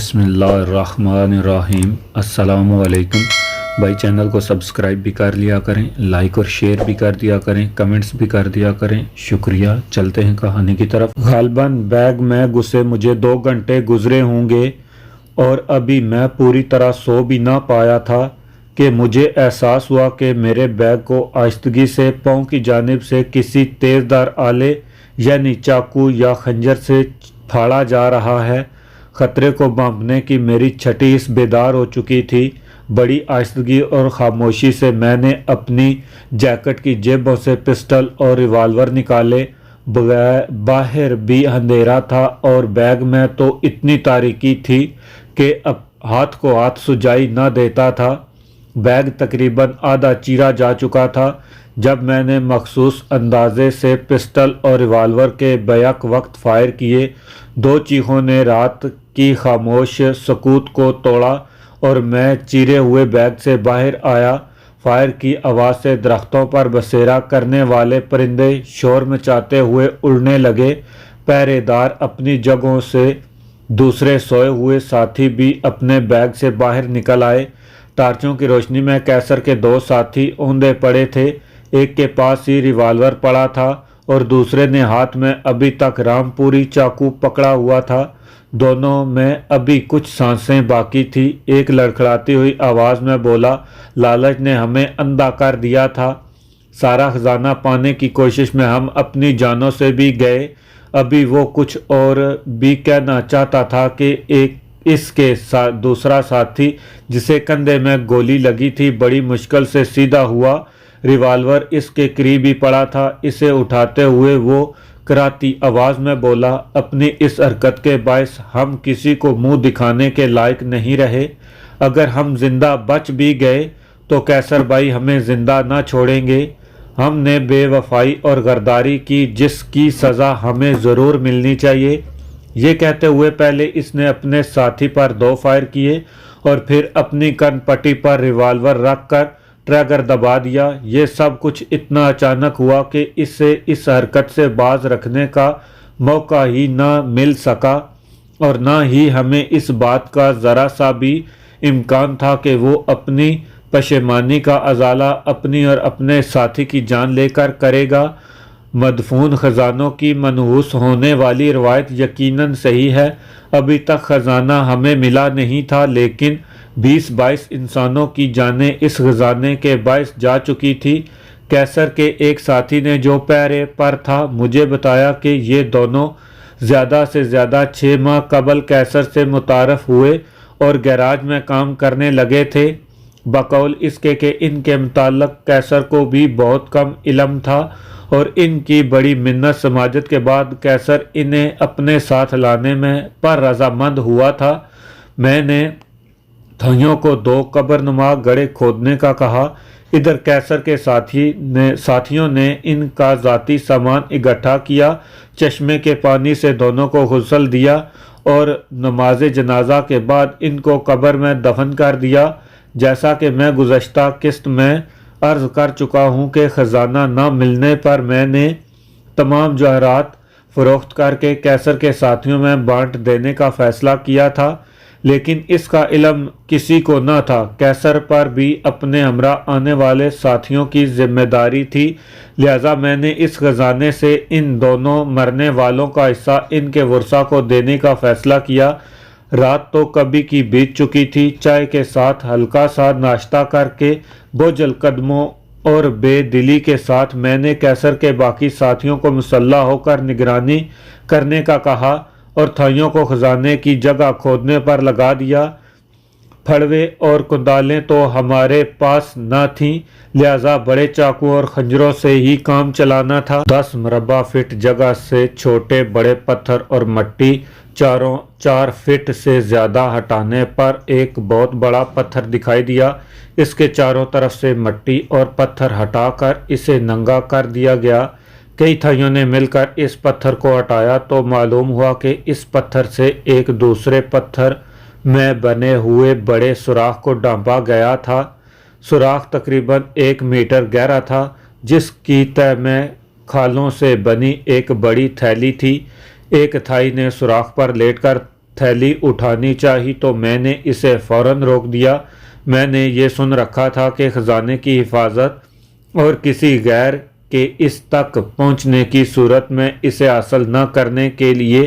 बिस्मिल्लाहिर्रहमानिर्रहीम। अस्सलामुअलैकुम भाई, चैनल को सब्सक्राइब भी कर लिया करें, लाइक और शेयर भी कर दिया करें, कमेंट्स भी कर दिया करें, शुक्रिया। चलते हैं कहानी की तरफ। गालबन बैग में घुसे मुझे 2 घंटे गुजरे होंगे और अभी मैं पूरी तरह सो भी ना पाया था कि मुझे एहसास हुआ कि मेरे बैग को आहिस्तगी से पाँव की जानिब से किसी तेज़दार आले यानी चाकू या खंजर से फाड़ा जा रहा है। खतरे को भांपने की मेरी छठी हिस्स बेदार हो चुकी थी। बड़ी आहिस्तगी और खामोशी से मैंने अपनी जैकेट की जेबों से पिस्टल और रिवाल्वर निकाले। बाहर भी अंधेरा था और बैग में तो इतनी तारीकी थी कि अब हाथ को हाथ सुझाई न देता था। बैग तकरीबन आधा चीरा जा चुका था जब मैंने मखसूस अंदाजे से पिस्टल और रिवाल्वर के बैक वक्त फायर किए। 2 चीखों ने रात की खामोश सकूत को तोड़ा और मैं चीरे हुए बैग से बाहर आया। फायर की आवाज़ से दरख्तों पर बसेरा करने वाले परिंदे शोर मचाते हुए उड़ने लगे। पहरेदार अपनी जगहों से, दूसरे सोए हुए साथी भी अपने बैग से बाहर निकल आए। टार्चों की रोशनी में कैसर के 2 साथी औंधे पड़े थे। एक के पास ही रिवाल्वर पड़ा था और दूसरे ने हाथ में अभी तक रामपुरी चाकू पकड़ा हुआ था। दोनों में अभी कुछ सांसें बाकी थी। एक लड़खड़ाती हुई आवाज़ में बोला, लालच ने हमें अंधा कर दिया था। सारा खजाना पाने की कोशिश में हम अपनी जानों से भी गए। अभी वो कुछ और भी कहना चाहता था कि इसके साथ दूसरा साथी जिसे कंधे में गोली लगी थी बड़ी मुश्किल से सीधा हुआ। रिवाल्वर इसके करीब ही पड़ा था। इसे उठाते हुए वो कराती आवाज़ में बोला, अपनी इस हरकत के बायस हम किसी को मुंह दिखाने के लायक नहीं रहे। अगर हम जिंदा बच भी गए तो कैसर भाई हमें जिंदा ना छोड़ेंगे। हमने बेवफाई और गद्दारी की जिसकी सज़ा हमें ज़रूर मिलनी चाहिए। ये कहते हुए पहले इसने अपने साथी पर 2 फायर किए और फिर अपनी कनपट्टी पर रिवाल्वर रखकर ट्रिगर दबा दिया। ये सब कुछ इतना अचानक हुआ कि इसे इस हरकत से बाज रखने का मौका ही न मिल सका और न ही हमें इस बात का ज़रा सा भी इम्कान था कि वो अपनी पशेमानी का अजाला अपनी और अपने साथी की जान लेकर करेगा। मदफून ख़जानों की मनहूस होने वाली रवायत यकीनन सही है। अभी तक ख़जाना हमें मिला नहीं था, लेकिन 20-22 इंसानों की जानें इस खजाने के बायस जा चुकी थी। कैसर के एक साथी ने जो पहरे पर था मुझे बताया कि ये दोनों ज़्यादा से ज़्यादा 6 माह कबल कैसर से मुतारफ़ हुए और गैराज में काम करने लगे थे। बकौल इसके कि इनके मुताल्लिक़ कैसर को भी बहुत कम इल्म था और इनकी बड़ी मिन्नत समाजत के बाद कैसर इन्हें अपने साथ लाने में पर रजामंद हुआ था। मैंने थाइयों को 2 कब्रनुमा गड्ढे खोदने का कहा। इधर कैसर के साथियों ने इनका ज़ाती सामान इकट्ठा किया। चश्मे के पानी से दोनों को गुस्ल दिया और नमाज जनाजा के बाद इनको कब्र में दफन कर दिया। जैसा कि मैं गुज़श्ता किस्त में अर्ज़ कर चुका हूँ कि ख़जाना न मिलने पर मैंने तमाम जवाहरात फ़रोख्त करके कैसर के साथियों में बांट देने का फ़ैसला किया था, लेकिन इसका इल्म किसी को न था। कैसर पर भी अपने हमरा आने वाले साथियों की जिम्मेदारी थी, लिहाजा मैंने इस खजाने से इन दोनों मरने वालों का हिस्सा इनके वर्सा को देने का फ़ैसला किया। रात तो कभी की बीत चुकी थी। चाय के साथ हल्का सा नाश्ता करके बोझल कदमों और बेदिली के साथ मैंने कैसर के बाकी साथियों को मुसल्ला होकर निगरानी करने का कहा और थाइयों को खजाने की जगह खोदने पर लगा दिया। फड़वे और कुदालें तो हमारे पास न थीं, लिहाजा बड़े चाकू और खंजरों से ही काम चलाना था। 10 मरबा फीट जगह से छोटे बड़े पत्थर और मट्टी 4 फीट से ज़्यादा हटाने पर एक बहुत बड़ा पत्थर दिखाई दिया। इसके चारों तरफ से मट्टी और पत्थर हटाकर इसे नंगा कर दिया गया। कई थाइयों ने मिलकर इस पत्थर को हटाया तो मालूम हुआ कि इस पत्थर से एक दूसरे पत्थर में बने हुए बड़े सुराख को ढांपा गया था। सुराख तकरीबन 1 मीटर गहरा था, जिसकी तह में खालों से बनी एक बड़ी थैली थी। एक थाई ने सुराख पर लेटकर थैली उठानी चाही तो मैंने इसे फौरन रोक दिया। मैंने ये सुन रखा था कि खजाने की हिफाजत और किसी गैर के इस तक पहुंचने की सूरत में इसे हासिल न करने के लिए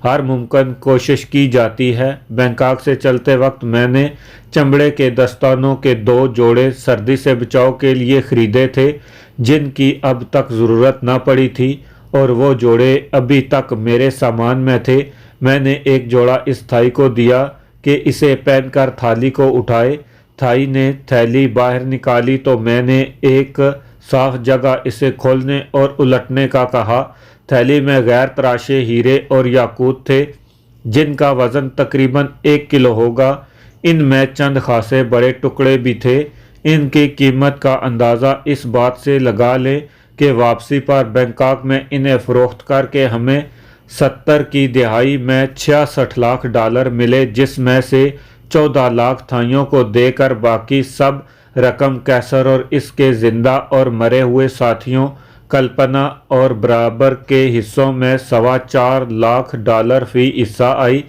हर मुमकिन कोशिश की जाती है। बैंकॉक से चलते वक्त मैंने चमड़े के दस्तानों के 2 जोड़े सर्दी से बचाव के लिए खरीदे थे, जिनकी अब तक ज़रूरत न पड़ी थी, और वो जोड़े अभी तक मेरे सामान में थे। मैंने एक जोड़ा इस थाई को दिया कि इसे पहनकर थाली को उठाए। थाई ने थैली बाहर निकाली तो मैंने एक साफ जगह इसे खोलने और उलटने का कहा। थैली में गैर तराशे हीरे और याकूत थे, जिनका वज़न तकरीबन 1 किलो होगा। इनमें चंद खासे बड़े टुकड़े भी थे। इनकी कीमत का अंदाज़ा इस बात से लगा लें कि वापसी पर बैंकॉक में इन्हें फ़रोख्त करके हमें 70 की दिहाई में $66 लाख मिले, जिसमें से 14 लाख थाइयों को देकर बाकी सब रकम कैसर और इसके जिंदा और मरे हुए साथियों कल्पना और बराबर के हिस्सों में $4.25 लाख फी हिस्सा आई।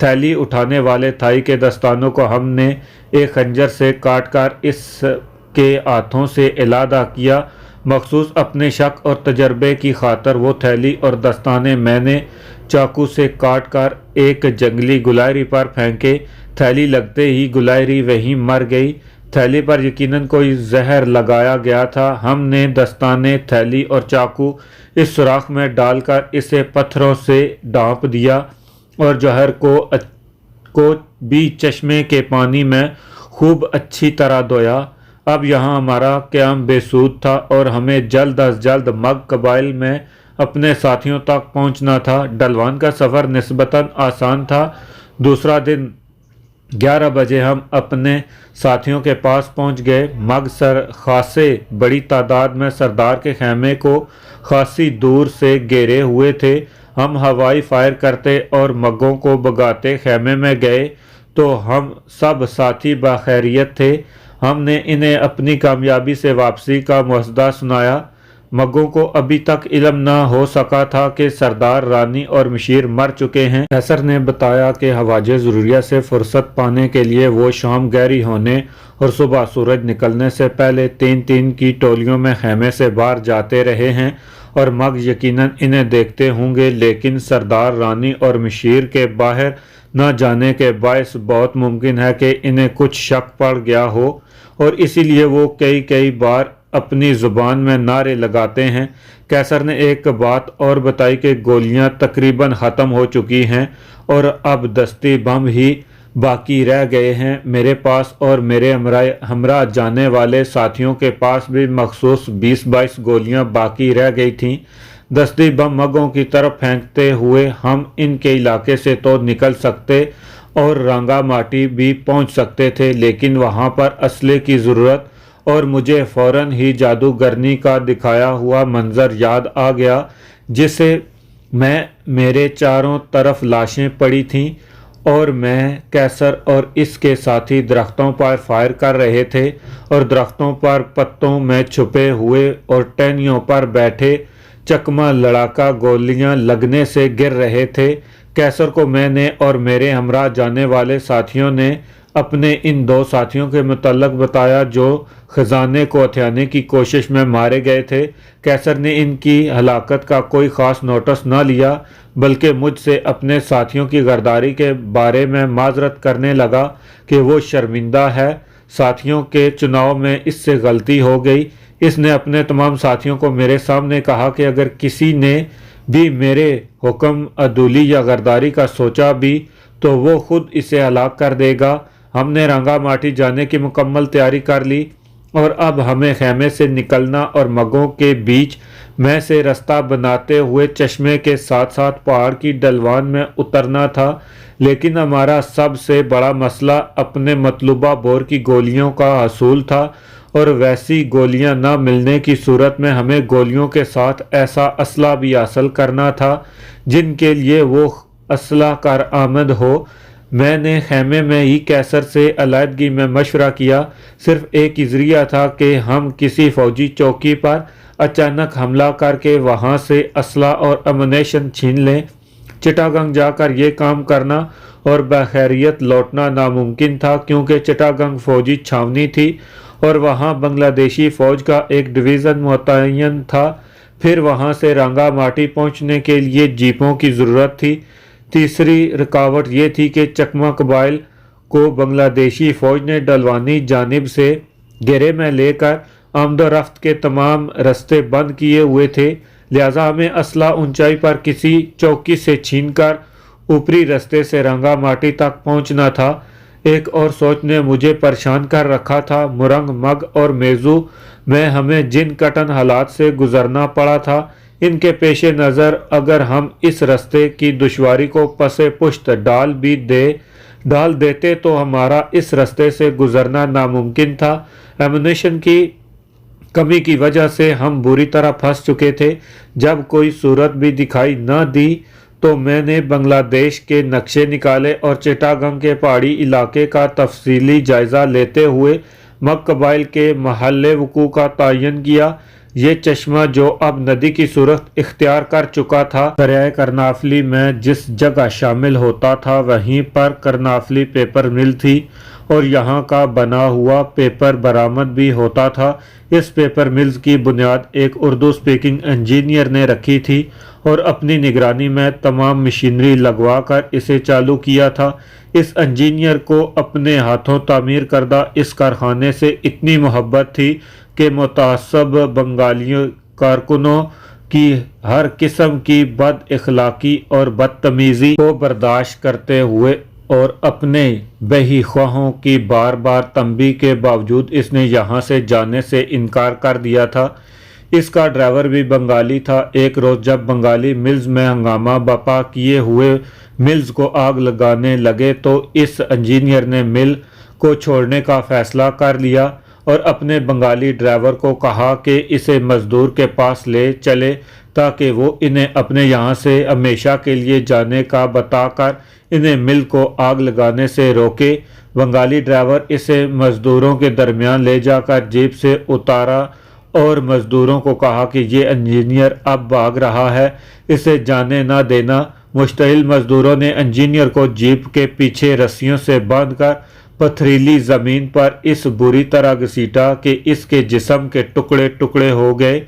थैली उठाने वाले थाई के दस्तानों को हमने एक खंजर से काटकर इसके हाथों से इलादा किया। मखसूस अपने शक और तजर्बे की खातर वो थैली और दस्ताने मैंने चाकू से काटकर एक जंगली गुलायरी पर फेंके। थैली लगते ही गुलायरी वहीं मर गई। थैली पर यकीनन कोई जहर लगाया गया था। हमने दस्ताने, थैली और चाकू इस सुराख में डालकर इसे पत्थरों से ढांप दिया और जहर को भी चश्मे के पानी में खूब अच्छी तरह धोया। अब यहाँ हमारा क़याम बेसूद था और हमें जल्द अज जल्द मग कबाइल में अपने साथियों तक पहुँचना था। डलवान का सफ़र निस्बतन आसान था। दूसरा दिन 11 बजे हम अपने साथियों के पास पहुंच गए। मग खासे बड़ी तादाद में सरदार के खेमे को खासी दूर से घेरे हुए थे। हम हवाई फायर करते और मगों को भगाते खेमे में गए तो हम सब साथी बखैरियत थे। हमने इन्हें अपनी कामयाबी से वापसी का मुआवजा सुनाया। मगों को अभी तक इल्म न हो सका था कि सरदार, रानी और मशीर मर चुके हैं। कैसर ने बताया कि हवाजे ज़रूरिया से फुर्सत पाने के लिए वो शाम गहरी होने और सुबह सूरज निकलने से पहले 3-3 की टोलियों में खेमे से बाहर जाते रहे हैं और मग यकीनन इन्हें देखते होंगे, लेकिन सरदार, रानी और मशीर के बाहर न जाने के बायस बहुत मुमकिन है कि इन्हें कुछ शक पड़ गया हो और इसीलिए वो कई बार अपनी ज़ुबान में नारे लगाते हैं। कैसर ने एक बात और बताई कि गोलियां तकरीबन ख़त्म हो चुकी हैं और अब दस्ती बम ही बाकी रह गए हैं। मेरे पास और मेरे हमरा जाने वाले साथियों के पास भी मखसूस 20-22 गोलियां बाकी रह गई थीं। दस्ती बम मगों की तरफ फेंकते हुए हम इनके इलाके से तो निकल सकते और रंगा माटी भी पहुंच सकते थे, लेकिन वहां पर असले की ज़रूरत और मुझे फ़ौरन ही जादूगरनी का दिखाया हुआ मंजर याद आ गया, जिसे मेरे चारों तरफ लाशें पड़ी थीं और मैं, कैसर और इसके साथी दरख्तों पर फायर कर रहे थे और दरख्तों पर पत्तों में छुपे हुए और टहनियों पर बैठे चकमा लड़ाका गोलियां लगने से गिर रहे थे। कैसर को मैंने और मेरे हमरा जाने वाले साथियों ने अपने इन 2 साथियों के मुतल्लक बताया जो खजाने को हथियाने की कोशिश में मारे गए थे। कैसर ने इनकी हलाकत का कोई ख़ास नोटिस न लिया, बल्कि मुझसे अपने साथियों की गरदारी के बारे में माजरत करने लगा कि वो शर्मिंदा है, साथियों के चुनाव में इससे गलती हो गई। इसने अपने तमाम साथियों को मेरे सामने कहा कि अगर किसी ने भी मेरे हुक्म अदूली या गरदारी का सोचा भी तो वो खुद इसे हलाक कर देगा। हमने रंगा माटी जाने की मुकम्मल तैयारी कर ली और अब हमें खेमे से निकलना और मगों के बीच में से रास्ता बनाते हुए चश्मे के साथ साथ पहाड़ की ढलवान में उतरना था। लेकिन हमारा सबसे बड़ा मसला अपने मतलूबा बोर की गोलियों का हसूल था और वैसी गोलियां न मिलने की सूरत में हमें गोलियों के साथ ऐसा असला भी हासिल करना था जिनके लिए वो असला कार आमद हो। मैंने खेमे में ही कैसर से अलहदगी में मशवरा किया। सिर्फ एक ही ज़रिया था कि हम किसी फ़ौजी चौकी पर अचानक हमला करके वहाँ से असला और अमनेशन छीन लें। चिटागंग जाकर ये काम करना और बखैरियत लौटना नामुमकिन था, क्योंकि चिटागंग फौजी छावनी थी और वहाँ बांग्लादेशी फ़ौज का एक डिवीज़न मुतय्यन था। फिर वहाँ से रंगामाटी पहुँचने के लिए जीपों की ज़रूरत थी। तीसरी रुकावट ये थी कि चकमा कबाइल को बांग्लादेशी फ़ौज ने डलवानी जानिब से घेरे में लेकर आमदोरफ्त के तमाम रास्ते बंद किए हुए थे, लिहाजा हमें असला ऊंचाई पर किसी चौकी से छीनकर ऊपरी रास्ते से रंगामाटी तक पहुंचना था। एक और सोच ने मुझे परेशान कर रखा था। मुरंग, मग और मेजू में हमें जिन कठिन हालात से गुजरना पड़ा था, इनके पेश नज़र अगर हम इस रास्ते की दुश्वारी को पसे पुश्त डाल देते तो हमारा इस रास्ते से गुजरना नामुमकिन था। एमुनेशन की कमी की वजह से हम बुरी तरह फंस चुके थे। जब कोई सूरत भी दिखाई न दी तो मैंने बांग्लादेश के नक्शे निकाले और चिटागंग के पहाड़ी इलाके का तफसीली जायज़ा लेते हुए मग कबाइल के महल वकू का तयन किया। ये चश्मा जो अब नदी की सूरत इख्तियार कर चुका था, दरियाए करनाफली में जिस जगह शामिल होता था वहीं पर करनाफली पेपर मिल थी और यहाँ का बना हुआ पेपर बरामद भी होता था। इस पेपर मिल्स की बुनियाद एक उर्दू स्पीकिंग इंजीनियर ने रखी थी और अपनी निगरानी में तमाम मशीनरी लगवा कर इसे चालू किया था। इस इंजीनियर को अपने हाथों तामीर करदा इस कारखाने से इतनी मोहब्बत थी कि मुतासब बंगालियों कारकुनों की हर किस्म की बद इखलाकी और बदतमीज़ी को बर्दाश्त करते हुए और अपने बही ख्वाहों की बार बार तंबी के बावजूद इसने यहाँ से जाने से इनकार कर दिया था। इसका ड्राइवर भी बंगाली था। एक रोज़ जब बंगाली मिल्स में हंगामा बपा किए हुए मिल्स को आग लगाने लगे तो इस इंजीनियर ने मिल को छोड़ने का फ़ैसला कर लिया और अपने बंगाली ड्राइवर को कहा कि इसे मज़दूर के पास ले चले ताकि वो इन्हें अपने यहाँ से हमेशा के लिए जाने का बताकर इन्हें मिल को आग लगाने से रोके। बंगाली ड्राइवर इसे मज़दूरों के दरमियान ले जाकर जीप से उतारा और मज़दूरों को कहा कि ये इंजीनियर अब भाग रहा है, इसे जाने ना देना। मुश्तइल मज़दूरों ने इंजीनियर को जीप के पीछे रस्सियों से बांधकर पथरीली ज़मीन पर इस बुरी तरह घसीटा कि इसके जिस्म के टुकड़े टुकड़े हो गए।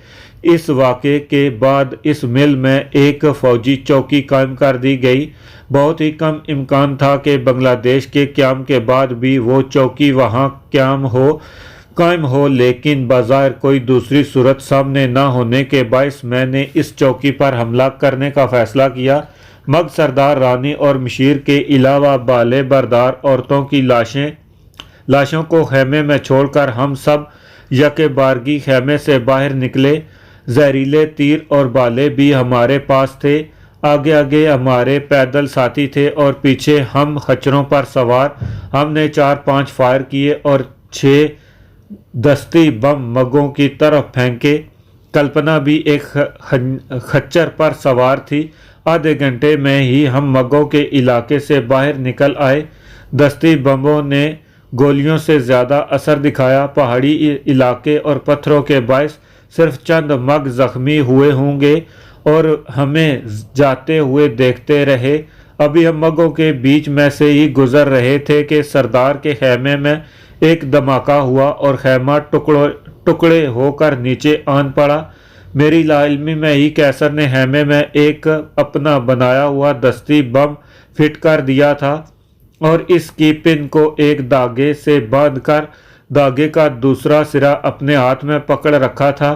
इस वाक़े के बाद इस मिल में एक फ़ौजी चौकी कायम कर दी गई। बहुत ही कम इम्कान था कि बांग्लादेश के क़याम के बाद भी वो चौकी वहाँ कायम हो, लेकिन बाज़ाहिर कोई दूसरी सूरत सामने न होने के बायस मैंने इस चौकी पर हमला करने का फ़ैसला किया। मग सरदार रानी और मशीर के अलावा बाले बरदार औरतों की लाशों को खेमे में छोड़कर हम सब यके बारगी खेमे से बाहर निकले। जहरीले तीर और बाले भी हमारे पास थे। आगे आगे हमारे पैदल साथी थे और पीछे हम खच्चरों पर सवार। हमने 4-5 फायर किए और 6 दस्ती बम मगों की तरफ फेंके। कल्पना भी एक खच्चर पर सवार थी। आधे घंटे में ही हम मगों के इलाके से बाहर निकल आए। दस्ती बमों ने गोलियों से ज़्यादा असर दिखाया। पहाड़ी इलाके और पत्थरों के बायस सिर्फ चंद मग ज़ख्मी हुए होंगे और हमें जाते हुए देखते रहे। अभी हम मगों के बीच में से ही गुजर रहे थे कि सरदार के खेमे में एक धमाका हुआ और खेमा टुकड़े होकर नीचे आन पड़ा। मेरी लाइल्मी में ही कैसर ने खेमे में एक अपना बनाया हुआ दस्ती बम फिट कर दिया था और इसकी पिन को एक धागे से बांधकर धागे का दूसरा सिरा अपने हाथ में पकड़ रखा था।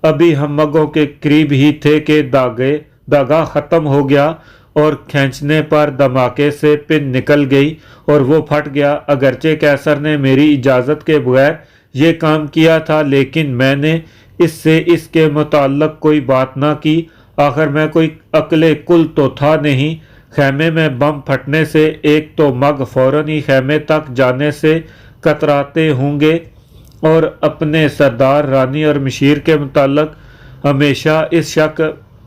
अभी हम मगों के करीब ही थे कि धागा ख़त्म हो गया और खींचने पर धमाके से पिन निकल गई और वो फट गया। अगरचे कैसर ने मेरी इजाज़त के बगैर ये काम किया था, लेकिन मैंने इससे इसके मुताल्लिक़ कोई बात ना की। आखिर मैं कोई अक्ले कुल तो था नहीं। खेमे में बम फटने से एक तो मग फ़ौरन ही खेमे तक जाने से कतराते होंगे और अपने सरदार रानी और मशीर के मुताल्लिक़ हमेशा इस शक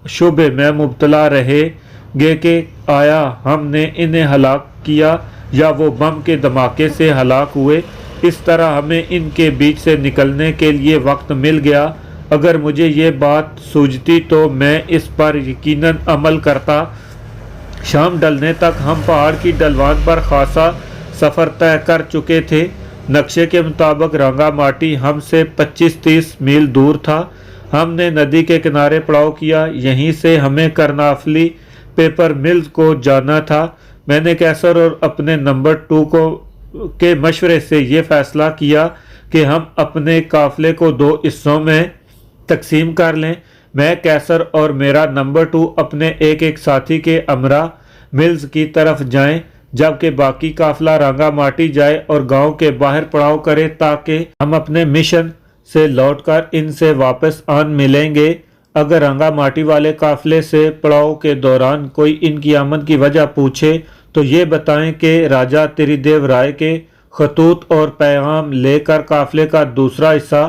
शुबे में मुब्तला रहेंगे कि आया हमने इन्हें हलाक किया या वो बम के धमाके से हलाक हुए। इस तरह हमें इनके बीच से निकलने के लिए वक्त मिल गया। अगर मुझे ये बात सूझती तो मैं इस पर यकीनन अमल करता। शाम ढलने तक हम पहाड़ की ढलवान पर खासा सफ़र तय कर चुके थे। नक्शे के मुताबिक रंगामाटी हमसे 25-30 मील दूर था। हमने नदी के किनारे पड़ाव किया। यहीं से हमें करनाफली पेपर मिल्स को जाना था। मैंने कैसर और अपने नंबर 2 के मशवरे से ये फ़ैसला किया कि हम अपने काफ़िले को 2 हिस्सों में तकसीम कर लें। मैं, कैसर और मेरा नंबर 2 अपने एक साथी के अमरा मिल्स की तरफ जाएं, जबकि बाकी काफ़िला रंगामाटी जाए और गांव के बाहर पड़ाव करे, ताकि हम अपने मिशन से लौटकर इनसे वापस आन मिलेंगे। अगर रंगामाटी वाले काफ़िले से पड़ाव के दौरान कोई इनकी आमद की वजह पूछे तो ये बताएं कि राजा त्रिदेव राय के खतूत और पैगाम लेकर काफ़िले का दूसरा हिस्सा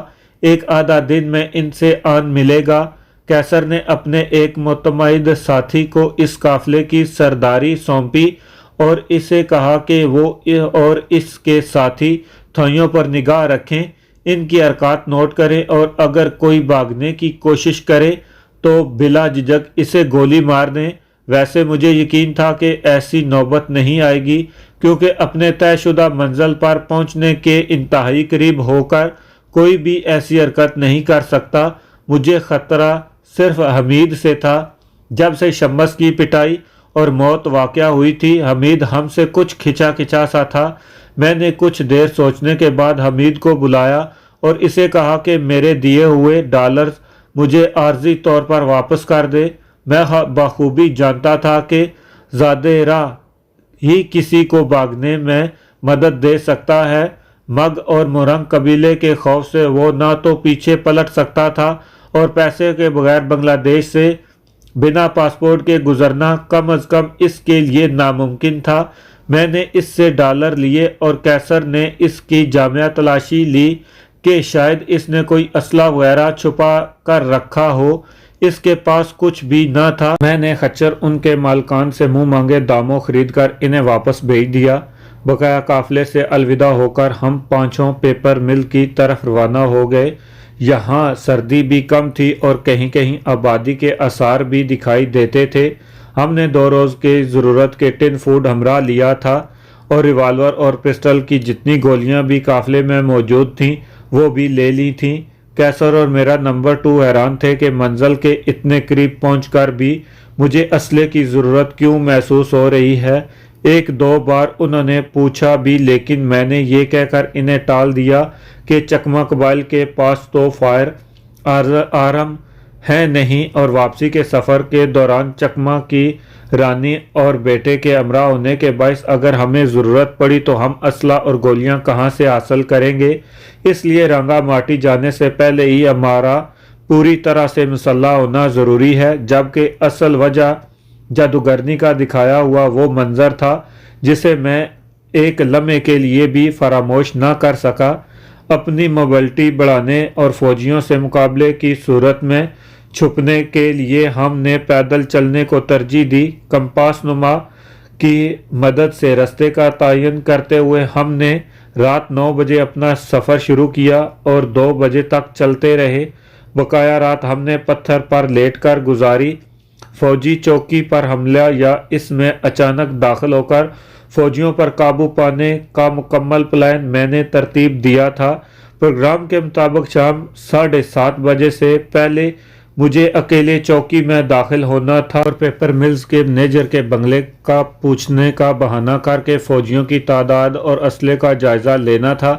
एक आधा दिन में इनसे आन मिलेगा। कैसर ने अपने एक मुतमईद साथी को इस काफ़िले की सरदारी सौंपी और इसे कहा कि वो और इसके साथी थाइयों पर निगाह रखें, इनकी हरकत नोट करें और अगर कोई भागने की कोशिश करे तो बिला झिझक इसे गोली मार दें। वैसे मुझे यकीन था कि ऐसी नौबत नहीं आएगी, क्योंकि अपने तयशुदा मंजिल पर पहुंचने के इंतहाई करीब होकर कोई भी ऐसी हरकत नहीं कर सकता। मुझे ख़तरा सिर्फ हमीद से था। जब से शम्स की पिटाई और मौत वाक़या हुई थी, हमीद हमसे कुछ खिंचा सा था। मैंने कुछ देर सोचने के बाद हमीद को बुलाया और इसे कहा कि मेरे दिए हुए डॉलर्स मुझे आर्जी तौर पर वापस कर दे। मैं बखूबी जानता था कि ज़ादेरा ही किसी को भागने में मदद दे सकता है। मग और मुरंग कबीले के खौफ से वो ना तो पीछे पलट सकता था और पैसे के बगैर बांग्लादेश से बिना पासपोर्ट के गुजरना कम अज़ कम इसके लिए नामुमकिन था। मैंने इससे डॉलर लिए और कैसर ने इसकी जामिया तलाशी ली कि शायद इसने कोई असला वगैरह छुपा कर रखा हो। इसके पास कुछ भी न था। मैंने खच्चर उनके मालकान से मुंह मांगे दामों खरीद कर इन्हें वापस भेज दिया। बकाया काफ़िले से अलविदा होकर हम पांचों पेपर मिल की तरफ रवाना हो गए। यहाँ सर्दी भी कम थी और कहीं कहीं आबादी के आसार भी दिखाई देते थे। हमने 2 रोज़ के ज़रूरत के टिन फूड हमरा लिया था और रिवाल्वर और पिस्टल की जितनी गोलियां भी काफ़िले में मौजूद थीं वो भी ले ली थीं। कैसर और मेरा नंबर 2 हैरान थे कि मंजिल के इतने करीब पहुंचकर भी मुझे असले की ज़रूरत क्यों महसूस हो रही है। 1-2 बार उन्होंने पूछा भी, लेकिन मैंने ये कहकर इन्हें टाल दिया कि चकमा कबाइल के पास तो फायर आर्म है नहीं और वापसी के सफ़र के दौरान चकमा की रानी और बेटे के अमरा होने के बायस अगर हमें ज़रूरत पड़ी तो हम असला और गोलियां कहां से हासिल करेंगे। इसलिए रंगामाटी जाने से पहले ही हमारा पूरी तरह से मुसल्ला होना ज़रूरी है। जबकि असल वजह जादूगरनी का दिखाया हुआ वो मंज़र था जिसे मैं एक लम्हे के लिए भी फरामोश न कर सका। अपनी मोबिलिटी बढ़ाने और फौजियों से मुकाबले की सूरत में छुपने के लिए हमने पैदल चलने को तरजीह दी। कंपास नुमा की मदद से रास्ते का तयन करते हुए हमने रात 9 बजे अपना सफ़र शुरू किया और 2 बजे तक चलते रहे। बकाया रात हमने पत्थर पर लेटकर गुजारी। फौजी चौकी पर हमला या इसमें अचानक दाखिल होकर फौजियों पर काबू पाने का मुकम्मल प्लान मैंने तरतीब दिया था। प्रोग्राम के मुताबिक शाम 7:30 बजे से पहले मुझे अकेले चौकी में दाखिल होना था और पेपर मिल्स के मैनेजर के बंगले का पूछने का बहाना करके फौजियों की तादाद और असले का जायज़ा लेना था।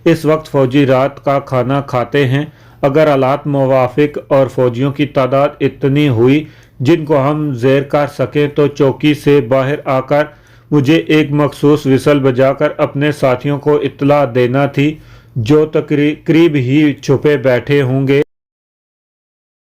इस वक्त फौजी रात का खाना खाते हैं। अगर हालात मुवाफिक और फौजियों की तादाद इतनी हुई जिनको हम ज़ेर कर सकें तो चौकी से बाहर आकर मुझे एक मखसूस विसल बजाकर अपने साथियों को इत्तला देना थी जो करीब ही छुपे बैठे होंगे।